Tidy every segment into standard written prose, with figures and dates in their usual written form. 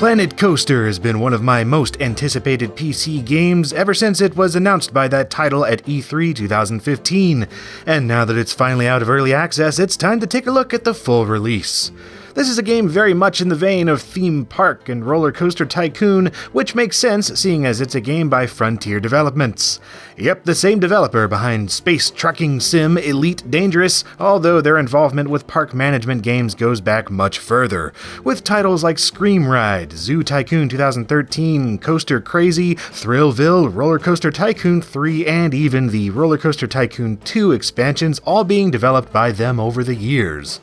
Planet Coaster has been one of my most anticipated PC games ever since it was announced by that title at E3 2015, and now that it's finally out of early access, it's time to take a look at the full release. This is a game very much in the vein of Theme Park and Roller Coaster Tycoon, which makes sense seeing as it's a game by Frontier Developments. Yep, the same developer behind space trucking sim Elite Dangerous, although their involvement with park management games goes back much further, with titles like Scream Ride, Zoo Tycoon 2013, Coaster Crazy, Thrillville, Roller Coaster Tycoon 3, and even the Roller Coaster Tycoon 2 expansions all being developed by them over the years.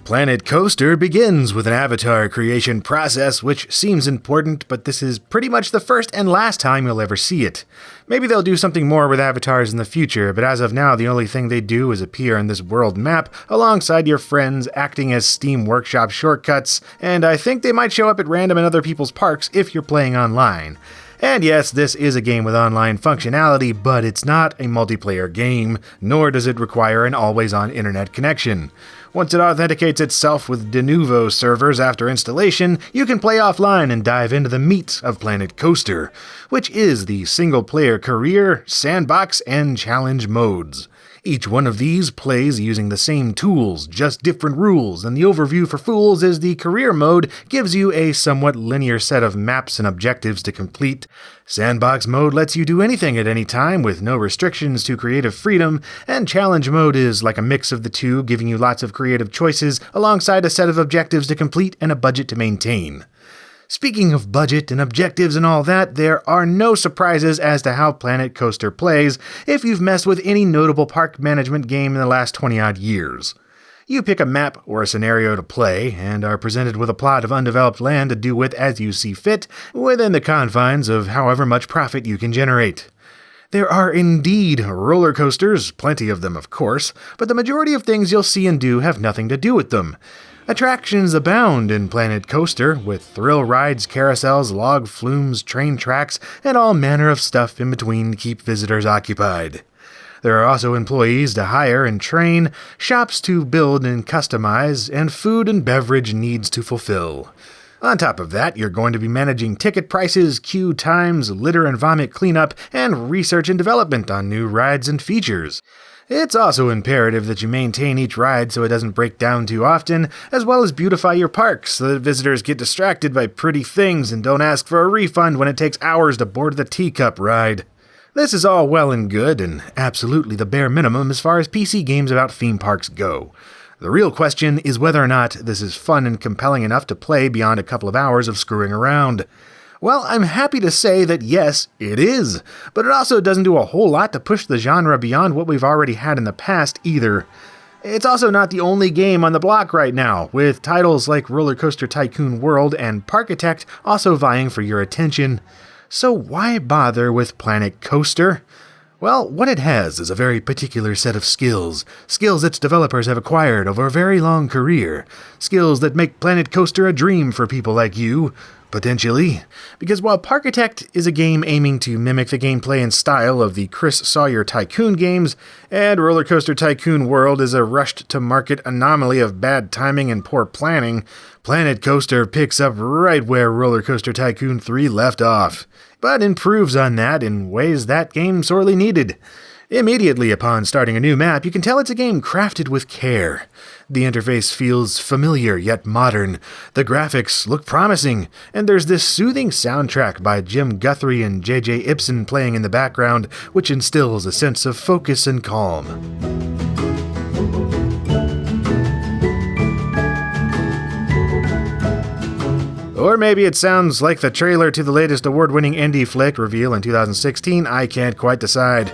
Planet Coaster begins with an avatar creation process, which seems important, but this is pretty much the first and last time you'll ever see it. Maybe they'll do something more with avatars in the future, but as of now, the only thing they do is appear in this world map alongside your friends acting as Steam Workshop shortcuts, and I think they might show up at random in other people's parks if you're playing online. And yes, this is a game with online functionality, but it's not a multiplayer game, nor does it require an always-on internet connection. Once it authenticates itself with Denuvo servers after installation, you can play offline and dive into the meat of Planet Coaster, which is the single-player career, sandbox, and challenge modes. Each one of these plays using the same tools, just different rules, and the overview for fools is the career mode gives you a somewhat linear set of maps and objectives to complete. Sandbox mode lets you do anything at any time with no restrictions to creative freedom, and challenge mode is like a mix of the two, giving you lots of creative choices alongside a set of objectives to complete and a budget to maintain. Speaking of budget and objectives and all that, there are no surprises as to how Planet Coaster plays if you've messed with any notable park management game in the last 20-odd years. You pick a map or a scenario to play, and are presented with a plot of undeveloped land to do with as you see fit, within the confines of however much profit you can generate. There are indeed roller coasters, plenty of them of course, but the majority of things you'll see and do have nothing to do with them. Attractions abound in Planet Coaster, with thrill rides, carousels, log flumes, train tracks, and all manner of stuff in between to keep visitors occupied. There are also employees to hire and train, shops to build and customize, and food and beverage needs to fulfill. On top of that, you're going to be managing ticket prices, queue times, litter and vomit cleanup, and research and development on new rides and features. It's also imperative that you maintain each ride so it doesn't break down too often, as well as beautify your parks so that visitors get distracted by pretty things and don't ask for a refund when it takes hours to board the teacup ride. This is all well and good, and absolutely the bare minimum as far as PC games about theme parks go. The real question is whether or not this is fun and compelling enough to play beyond a couple of hours of screwing around. Well, I'm happy to say that yes, it is, but it also doesn't do a whole lot to push the genre beyond what we've already had in the past either. It's also not the only game on the block right now, with titles like Roller Coaster Tycoon World and Parkitect also vying for your attention. So why bother with Planet Coaster? Well, what it has is a very particular set of skills its developers have acquired over a very long career, skills that make Planet Coaster a dream for people like you. Potentially. Because while Parkitect is a game aiming to mimic the gameplay and style of the Chris Sawyer Tycoon games, and Roller Coaster Tycoon World is a rushed-to-market anomaly of bad timing and poor planning, Planet Coaster picks up right where Roller Coaster Tycoon 3 left off, but improves on that in ways that game sorely needed. Immediately upon starting a new map, you can tell it's a game crafted with care. The interface feels familiar yet modern, the graphics look promising, and there's this soothing soundtrack by Jim Guthrie and J.J. Ibsen playing in the background, which instills a sense of focus and calm. Or maybe it sounds like the trailer to the latest award-winning indie flick reveal in 2016, I can't quite decide.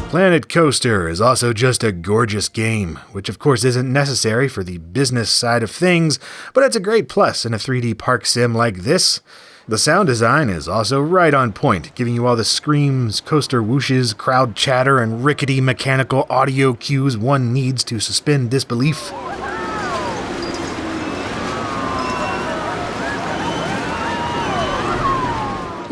Planet Coaster is also just a gorgeous game, which of course isn't necessary for the business side of things, but it's a great plus in a 3D park sim like this. The sound design is also right on point, giving you all the screams, coaster whooshes, crowd chatter, and rickety mechanical audio cues one needs to suspend disbelief.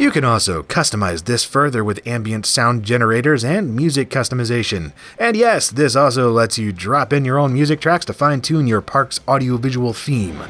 You can also customize this further with ambient sound generators and music customization. And yes, this also lets you drop in your own music tracks to fine-tune your park's audiovisual theme.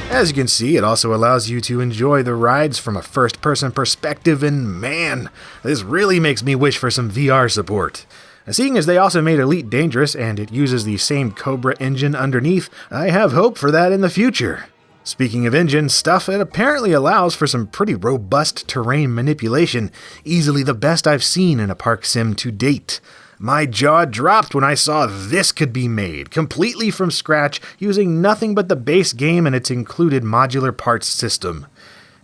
As you can see, it also allows you to enjoy the rides from a first-person perspective, and man, this really makes me wish for some VR support. Seeing as they also made Elite Dangerous and it uses the same Cobra engine underneath, I have hope for that in the future. Speaking of engine stuff, it apparently allows for some pretty robust terrain manipulation, easily the best I've seen in a park sim to date. My jaw dropped when I saw this could be made, completely from scratch, using nothing but the base game and its included modular parts system.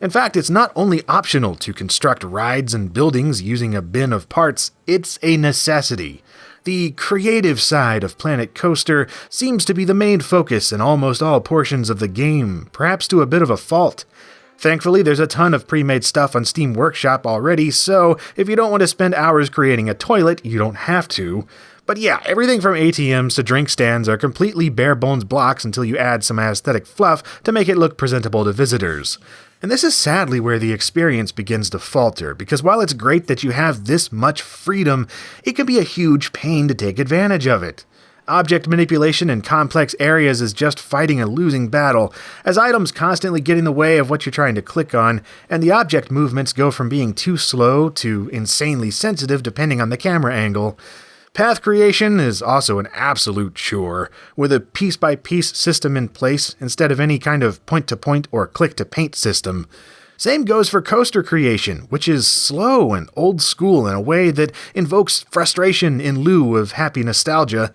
In fact, it's not only optional to construct rides and buildings using a bin of parts, it's a necessity. The creative side of Planet Coaster seems to be the main focus in almost all portions of the game, perhaps to a bit of a fault. Thankfully, there's a ton of pre-made stuff on Steam Workshop already, so if you don't want to spend hours creating a toilet, you don't have to. But yeah, everything from ATMs to drink stands are completely bare-bones blocks until you add some aesthetic fluff to make it look presentable to visitors. And this is sadly where the experience begins to falter, because while it's great that you have this much freedom, it can be a huge pain to take advantage of it. Object manipulation in complex areas is just fighting a losing battle, as items constantly get in the way of what you're trying to click on, and the object movements go from being too slow to insanely sensitive depending on the camera angle. Path creation is also an absolute chore, with a piece-by-piece system in place instead of any kind of point-to-point or click-to-paint system. Same goes for coaster creation, which is slow and old school in a way that invokes frustration in lieu of happy nostalgia.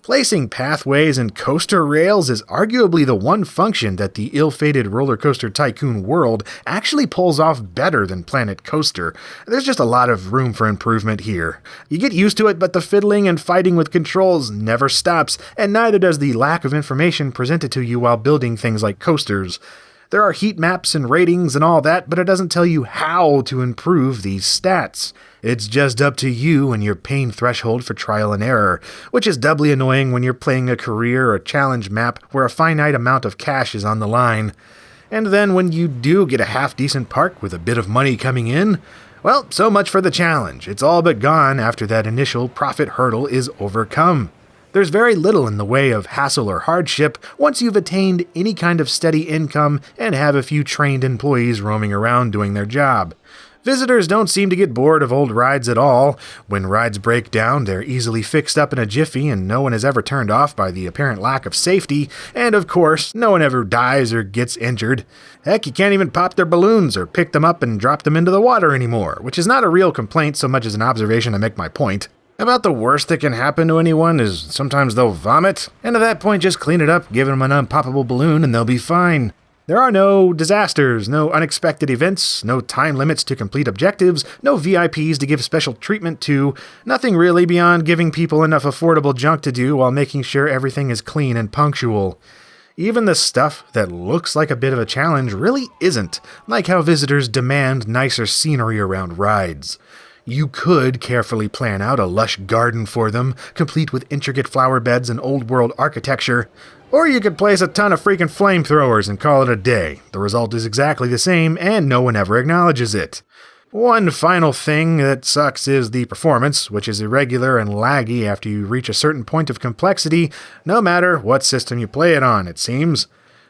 Placing pathways and coaster rails is arguably the one function that the ill-fated Roller Coaster Tycoon world actually pulls off better than Planet Coaster. There's just a lot of room for improvement here. You get used to it, but the fiddling and fighting with controls never stops, and neither does the lack of information presented to you while building things like coasters. There are heat maps and ratings and all that, but it doesn't tell you how to improve these stats. It's just up to you and your pain threshold for trial and error, which is doubly annoying when you're playing a career or challenge map where a finite amount of cash is on the line. And then when you do get a half-decent park with a bit of money coming in, well, so much for the challenge. It's all but gone after that initial profit hurdle is overcome. There's very little in the way of hassle or hardship once you've attained any kind of steady income and have a few trained employees roaming around doing their job. Visitors don't seem to get bored of old rides at all. When rides break down, they're easily fixed up in a jiffy, and no one is ever turned off by the apparent lack of safety, and of course, no one ever dies or gets injured. Heck, you can't even pop their balloons or pick them up and drop them into the water anymore, which is not a real complaint so much as an observation to make my point. About the worst that can happen to anyone is sometimes they'll vomit, and at that point just clean it up, give them an unpoppable balloon, and they'll be fine. There are no disasters, no unexpected events, no time limits to complete objectives, no VIPs to give special treatment to, nothing really beyond giving people enough affordable junk to do while making sure everything is clean and punctual. Even the stuff that looks like a bit of a challenge really isn't, like how visitors demand nicer scenery around rides. You could carefully plan out a lush garden for them, complete with intricate flower beds and old-world architecture, or you could place a ton of freaking flamethrowers and call it a day. The result is exactly the same, and no one ever acknowledges it. One final thing that sucks is the performance, which is irregular and laggy after you reach a certain point of complexity, no matter what system you play it on, it seems.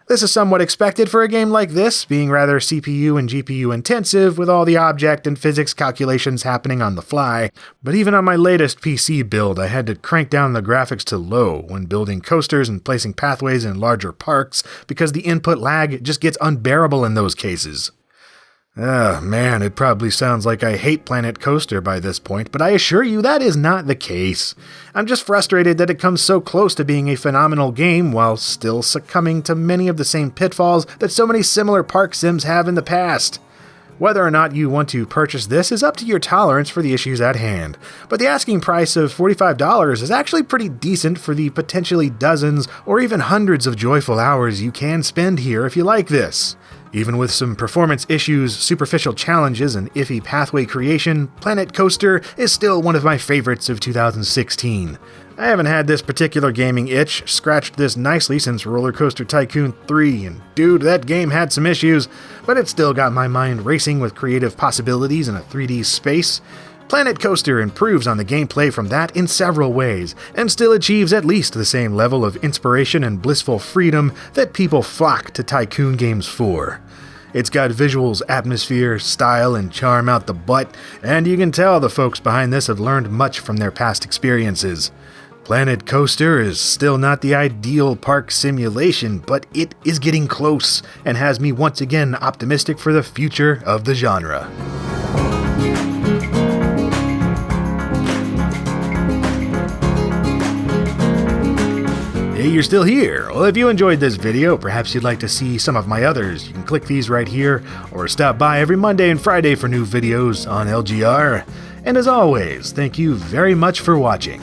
This is somewhat expected for a game like this, being rather CPU and GPU intensive with all the object and physics calculations happening on the fly, but even on my latest PC build I had to crank down the graphics to low when building coasters and placing pathways in larger parks because the input lag just gets unbearable in those cases. Man, it probably sounds like I hate Planet Coaster by this point, but I assure you that is not the case. I'm just frustrated that it comes so close to being a phenomenal game while still succumbing to many of the same pitfalls that so many similar park sims have in the past. Whether or not you want to purchase this is up to your tolerance for the issues at hand, but the asking price of $45 is actually pretty decent for the potentially dozens or even hundreds of joyful hours you can spend here if you like this. Even with some performance issues, superficial challenges, and iffy pathway creation, Planet Coaster is still one of my favorites of 2016. I haven't had this particular gaming itch scratched this nicely since Roller Coaster Tycoon 3, and dude, that game had some issues, but it still got my mind racing with creative possibilities in a 3D space. Planet Coaster improves on the gameplay from that in several ways, and still achieves at least the same level of inspiration and blissful freedom that people flock to Tycoon games for. It's got visuals, atmosphere, style, and charm out the butt, and you can tell the folks behind this have learned much from their past experiences. Planet Coaster is still not the ideal park simulation, but it is getting close, and has me once again optimistic for the future of the genre. Hey, you're still here. Well, if you enjoyed this video, perhaps you'd like to see some of my others. You can click these right here, or stop by every Monday and Friday for new videos on LGR. And as always, thank you very much for watching.